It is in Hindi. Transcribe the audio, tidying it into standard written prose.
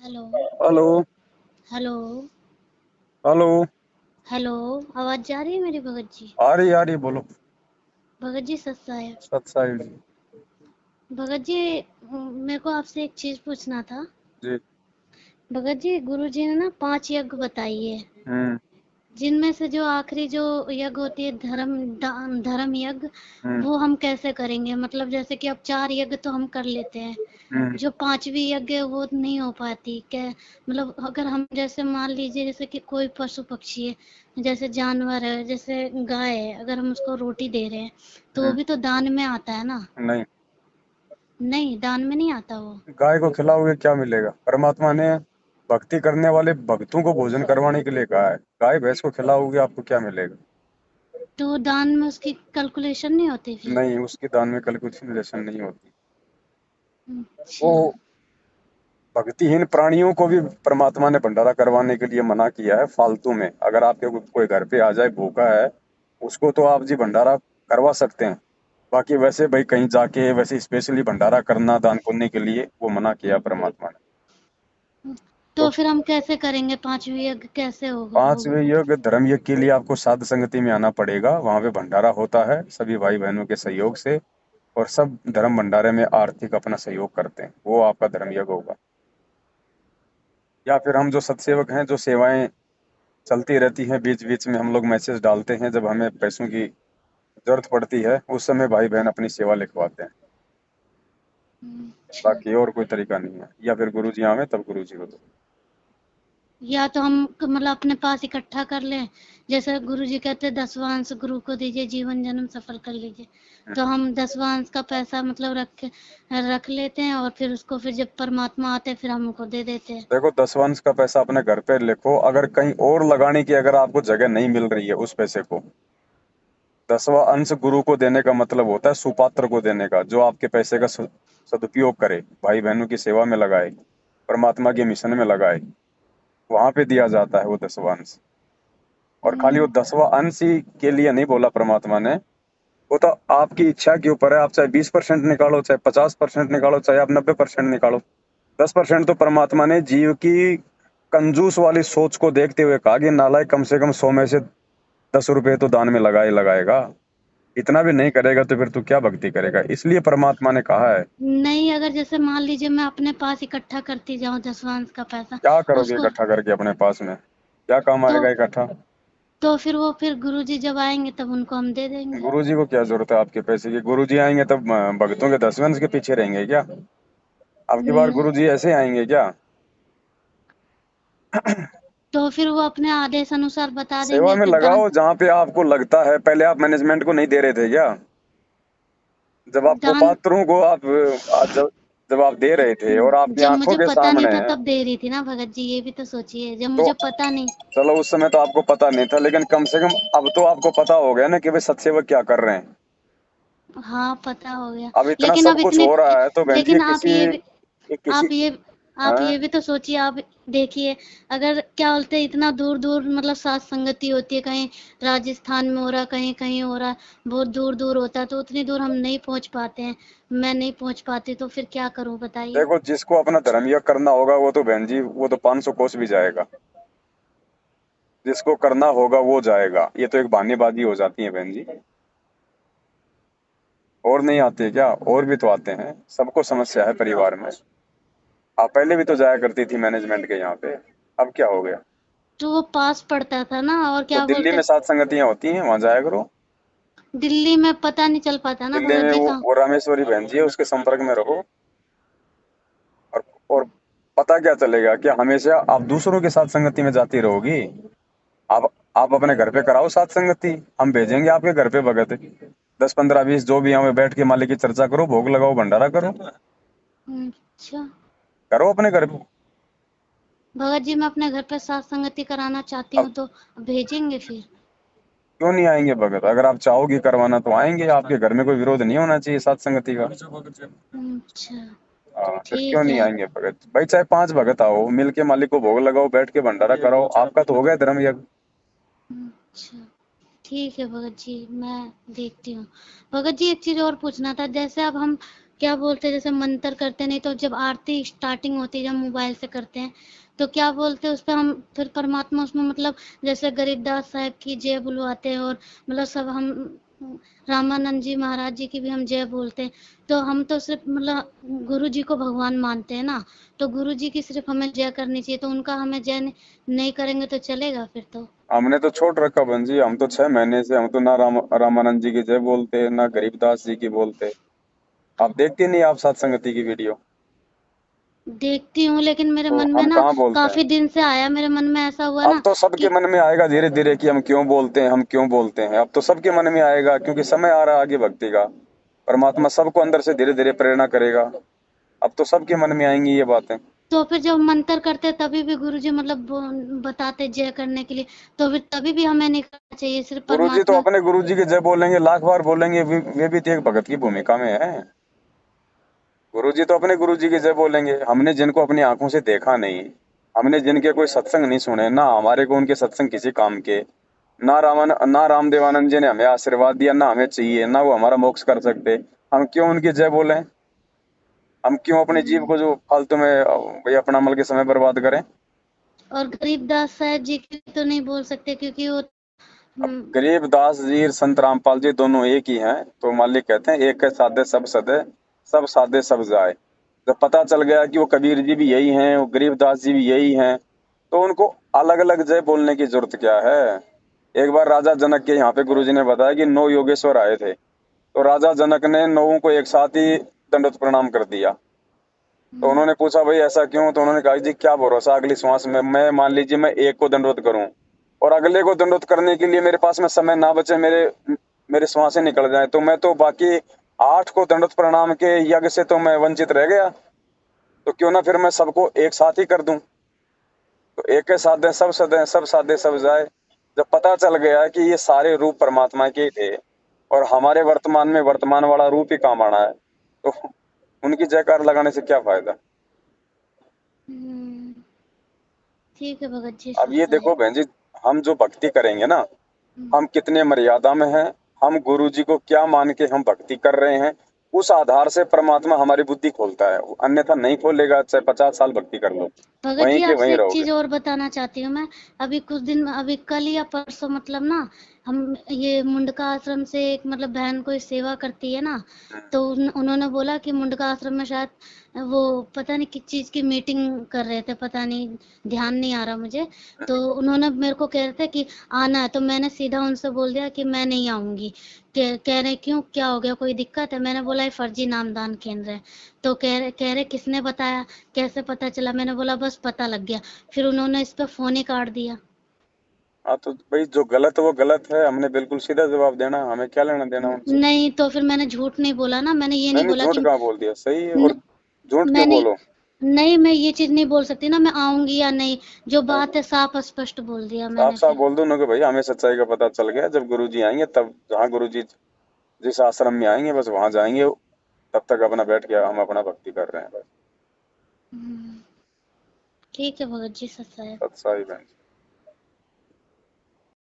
Hello. Hello. Hello. Hello. Hello. आवाज जा रही है मेरी भगत जी? आ रही बोलो। भगत जी सत साहेब। सत साइड। भगत जी, मेरे को आपसे एक चीज पूछना था। जी। भगत जी, गुरु जी ने ना 5 यज्ञ बताई है, हम्म। जिनमें से जो आखिरी जो यज्ञ होती है धर्म यज्ञ, हम्म। वो हम कैसे करेंगे? मतलब जैसे कि अब 4 यज्ञ तो हम कर लेते हैं, हम्म। जो 5वीं यज्ञ है वो नहीं हो पाती क्या? मतलब अगर हम जैसे मान लीजिए जैसे कि कोई पशु पक्षी है, जैसे जानवर है, जैसे गाय है, अगर हम उसको रोटी दे रहे हैं तो वो हम्म। भी तो दान में आता है ना? नहीं। नहीं, दान में नहीं आता वो। गाय को खिलाओगे क्या मिलेगा? परमात्मा ने भक्ति करने वाले भक्तों को भोजन करवाने के लिए कहा है। गाय भैंस को खिलाओगे आपको क्या मिलेगा? तो दान में उसकी कैलकुलेशन नहीं होती फिर? नहीं, उसकी दान में कैलकुलेशन नहीं होती। अच्छा। वो भक्तिहीन प्राणियों को भी परमात्मा ने भंडारा करवाने के लिए मना किया है फालतू में। अगर आपके कोई घर पे आ जाए भूखा है, उसको तो आप जी भंडारा करवा सकते हैं। बाकी वैसे भाई कहीं जाके वैसे स्पेशली भंडारा करना दान पुण्य के लिए वो मना किया परमात्मा ने। तो तो फिर हम कैसे करेंगे? 5वीं यज्ञ कैसे होगा होगा? 5वें यज्ञ धर्म यज्ञ के लिए आपको साध संगति में आना पड़ेगा। वहां पे भंडारा होता है सभी भाई बहनों के सहयोग से, और सब धर्म भंडारे में आर्थिक अपना सहयोग करते हैं। वो आपका धर्म यज्ञ होगा। या फिर हम जो सत्सेवक हैं, जो सेवाएं चलती रहती हैं, बीच बीच में हम लोग मैसेज डालते हैं जब हमें पैसों की जरूरत पड़ती है, उस समय भाई बहन अपनी सेवा लिखवाते हैं। अच्छा। बाकी और कोई तरीका नहीं है। या फिर गुरु जी आवे तब गुरु जी को दो। या तो हम मतलब अपने पास इकट्ठा कर लें, जैसे गुरु जी कहते हैं 10वां अंश गुरु को दीजिए, जीवन जन्म सफल कर लीजिए। तो हम्म। हम 10वां अंश का पैसा मतलब रख लेते हैं, और फिर उसको फिर जब परमात्मा आते हैं फिर हम उनको दे देते हैं। देखो, 10 वंश का पैसा अपने घर पे लिखो। अगर कहीं और लगाने की अगर आपको जगह नहीं मिल रही है उस पैसे को, 10वां अंश गुरु को देने का मतलब होता है सुपात्र को देने का, जो आपके पैसे का सदुपयोग करे, भाई बहनों की सेवा में लगाए, परमात्मा के मिशन में लगाए। वहां पे दिया जाता है वो 10वां अंश। और खाली वो हम्म, 10वां अंश ही के लिए नहीं बोला परमात्मा ने। वो तो आपकी इच्छा के ऊपर है। आप चाहे 20% निकालो, चाहे 50% निकालो, चाहे आप 90% निकालो। 10% तो परमात्मा ने जीव की कंजूस वाली सोच को देखते हुए कहा कि नालायक कम से कम 100 में से 10 रुपए तो दान में लगाएगा। इतना भी नहीं करेगा तो फिर तू क्या भक्ति करेगा? इसलिए परमात्मा ने कहा है। नहीं, अगर जैसे मान लीजिए मैं अपने पास इकट्ठा करती जाऊं 10वां अंश का पैसा, क्या करोगे उसको इकट्ठा करके अपने पास में? क्या काम तो आएगा इकट्ठा? फिर वो फिर गुरु जी जब आएंगे तब उनको हम दे देंगे। गुरु जी को क्या जरूरत है आपके पैसे की? गुरु जी आएंगे तब भक्तों के 10 वंश के पीछे रहेंगे क्या? अब की बार न- गुरु जी ऐसे आएंगे क्या? तो फिर वो अपने आदेश अनुसार बता सेवा देंगे में कि दान। लगाओ जहाँ पे आपको लगता है। पहले आप मैनेजमेंट को नहीं दे रहे थे क्या? जब आपको दान पात्रों को आप जब जब आप दे रहे थे और आपकी जब आंखों मुझे के पता नहीं सामने था है, तब दे रही थी ना भगत जी, ये भी तो सोचिए, जब तो मुझे पता नहीं। चलो उस समय तो आपको पता नहीं था, लेकिन कम से कम अब तो आपको पता हो गया ना कि भाई सत्सेवक क्या कर रहे हैं। हाँ, पता हो गया। अब इतना लेकिन सब अब कुछ इतनी हो रहा है तो बहन जी लेकिन आप ये भी किसी आप ये आप हाँ। ये भी तो सोचिए, आप देखिए, अगर क्या बोलते हैं इतना दूर दूर मतलब सात संगति होती है, कहीं राजस्थान में हो रहा, कहीं कहीं हो रहा, बहुत दूर दूर होता है, तो उतनी दूर हम नहीं पहुंच पाते हैं। मैं नहीं पहुंच पाती तो फिर क्या करूं बताइए? देखो, जिसको अपना धर्म यज्ञ करना होगा वो तो बहन जी वो तो 500 कोस भी जाएगा। जिसको करना होगा वो जाएगा। ये तो एक बहानेबाजी हो जाती है बहन जी। और नहीं आते क्या? और भी तो आते हैं। सबको समस्या है परिवार में। आप पहले भी तो जाया करती थी मैनेजमेंट के यहाँ पे। अब क्या हो गया? तो वो पास पड़ता था ना, और तो क्या दिल्ली बोलते में हैं, 7 संगतियां होती हैं, वहां जाया करो। दिल्ली में पता नहीं चल पाता ना दिल्ली भगत में जी का। वो रामेश्वरी बहन जी है, उसके संपर्क में रहो। और पता क्या चलेगा कि हमेशा आप दूसरों के साथ संगति में जाती रहोगी। आप अपने घर पे कराओ साथ संगति। हम भेजेंगे आपके घर पे भगत। 10 15 20 जो भी हमें बैठ के मालिक की चर्चा करो, भोग लगाओ, भंडारा करो। अच्छा। करो अपने घर पे। भगत जी, मैं अपने घर पे सात संगति कराना चाहती अब हूँ, तो भेजेंगे फिर? क्यों नहीं आएंगे भगत? अगर आप चाहोगी करवाना तो आएंगे। आपके घर में कोई विरोध नहीं होना चाहिए साथ संगति का। अच्छा। हाँ, फिर क्यों ठीक नहीं है। आएंगे भगत भाई? चाहे 5 भगत आओ, मिल के मालिक को भोग लगाओ, बैठ के भंडारा कराओ, आपका तो हो गया धर्म यज्ञ। अच्छा। ठीक है भगत जी, मैं देखती हूँ। भगत जी, एक चीज और पूछना था, जैसे अब हम क्या बोलते हैं, जैसे मंत्र करते नहीं तो जब आरती स्टार्टिंग होती है, जब मोबाइल से करते हैं तो क्या बोलते हैं उस पर हम फिर परमात्मा उसमें मतलब जैसे गरीबदास साहब की जय बुलवाते हैं और मतलब सब हम रामानंद जी महाराज जी की भी हम जय बोलते हैं। तो हम तो सिर्फ मतलब गुरु जी को भगवान मानते हैं ना, तो गुरु जी की सिर्फ हमें जय करनी चाहिए, तो उनका हमें जय नहीं करेंगे तो चलेगा फिर तो। हमने तो छोड़ रखा बहन जी, हम तो 6 महीने से हम तो ना रामानंद जी की जय बोलते ना गरीबदास जी की बोलते। आप देखते नहीं आप सत्संगति की वीडियो? देखती हूँ लेकिन मेरे तो मन में हम ना कहाँ बोलते हैं? काफी दिन से आया, मेरे मन में ऐसा हुआ अब ना तो सबके कि मन में आएगा धीरे धीरे कि हम क्यों बोलते हैं, हम क्यों बोलते हैं। अब तो सबके मन में आएगा क्योंकि समय आ रहा है आगे भक्ति का। परमात्मा सबको अंदर से धीरे धीरे प्रेरणा करेगा। अब तो सबके मन में आएंगी ये बातें। तो फिर जब मंत्र करते तभी भी गुरुजी मतलब बताते जय करने के लिए, तो फिर तभी भी हमें नहीं करना चाहिए, सिर्फ गुरुजी तो परमात्मा। अपने गुरुजी के जय बोलेंगे, लाख बार बोलेंगे, वे भी तो एक भगत की भूमिका में है। गुरुजी तो अपने गुरुजी के जय बोलेंगे। हमने जिनको अपनी आंखों से देखा नहीं, हमने जिनके कोई सत्संग नहीं सुने, ना हमारे को उनके सत्संग किसी काम के, ना रामदेवानंद जी ने हमें आशीर्वाद दिया, ना हमें चाहिए, ना वो हमारा मोक्ष कर सकते, हम क्यों उनकी जय बोलें? हम क्यों अपने जीव हम्म, को जो फालतू में भाई अपना अमल के समय बर्बाद करें? और गरीबदास साहब जी की तो नहीं बोल सकते क्योंकि वो अब गरीबदास जी संत रामपाल जी दोनों एक ही हैं। तो मालिक कहते हैं एक है साधे सब सदे, सब साधे सब जाए। जब पता चल गया कि वो कबीर जी भी यही हैं, वो गरीबदास जी भी यही हैं, तो उनको अलग अलग जय बोलने की जरूरत क्या है? एक बार राजा जनक के यहाँ पे गुरुजी ने बताया कि 9 योगेश्वर आए थे, तो राजा जनक ने 9 को एक साथ ही दंडवत प्रणाम कर दिया। तो उन्होंने पूछा भाई ऐसा क्यों? तो उन्होंने कहा जी क्या भरोसा अगली श्वास में मैं मान लीजिए मैं एक को दंडवत करूं और अगले को दंडवत करने के लिए मेरे पास में समय ना बचे, मेरे मेरे श्वासें निकल जाए, तो मैं तो बाकी 8 को दंडवत प्रणाम के यज्ञ से तो मैं वंचित रह गया। तो क्यों ना फिर मैं सबको एक साथ ही कर दूं। तो एक के साधे सब सदे, सब साधे सब जाए। जब पता चल गया कि ये सारे रूप परमात्मा के ही थे और हमारे वर्तमान में वर्तमान वाला रूप ही काम आना है, तो उनकी जयकार लगाने से क्या फायदा? हम्म, ठीक है भगत जी अब ये सत्साई। देखो बहन जी, हम जो भक्ति करेंगे ना, हम्म, हम कितने मर्यादा में हैं, हम गुरु जी को क्या मान के हम भक्ति कर रहे हैं, उस आधार से परमात्मा हमारी बुद्धि खोलता है। अन्यथा नहीं खोलेगा, चाहे 50 साल भक्ति कर लो, भगत वहीं जी के आपसे वहीं एक रहोगे। चीज और बताना चाहती हूँ मैं। अभी कुछ दिन, अभी कल या परसों मतलब ना, हम ये मुंडका आश्रम से एक मतलब बहन कोई सेवा करती है ना, तो उन्होंने बोला कि मुंडका आश्रम में शायद वो पता नहीं किस चीज की मीटिंग कर रहे थे, पता नहीं, ध्यान नहीं आ रहा मुझे। तो उन्होंने मेरे को कह रहे थे कि आना है, तो मैंने सीधा उनसे बोल दिया कि मैं नहीं आऊंगी। कह रहे क्यों, क्या हो गया, कोई दिक्कत है? मैंने बोला ये फर्जी नामदान केंद्र है। तो कह रहे किसने बताया, कैसे पता चला? मैंने बोला बस पता लग गया। फिर उन्होंने इस पे फोन ही काट दिया। हाँ तो भाई जो गलत है वो गलत है, हमने बिल्कुल सीधा जवाब देना, हमें क्या लेना देना उनसे। नहीं तो फिर मैंने झूठ नहीं बोला ना, मैंने ये नहीं नहीं नहीं, बोला झूठ कि कहाँ बोल दिया, सही है। न, और झूठ क्यों मैंने बोलो? नहीं, मैं ये चीज नहीं बोल सकती ना, मैं आऊंगी या नहीं। जो नहीं बात नहीं, है साफ स्पष्ट बोल दिया साफ मैंने साफ फिर। बोल दो ना कि भाई हमें सच्चाई का पता चल गया, जब गुरु जी आएंगे तब, जहाँ गुरु जी जिस आश्रम में आएंगे बस वहां जाएंगे, तब तक अपना बैठ के हम अपना भक्ति कर रहे हैं बस। ठीक है भगत जी सच्चाई। सच्चाई बहन।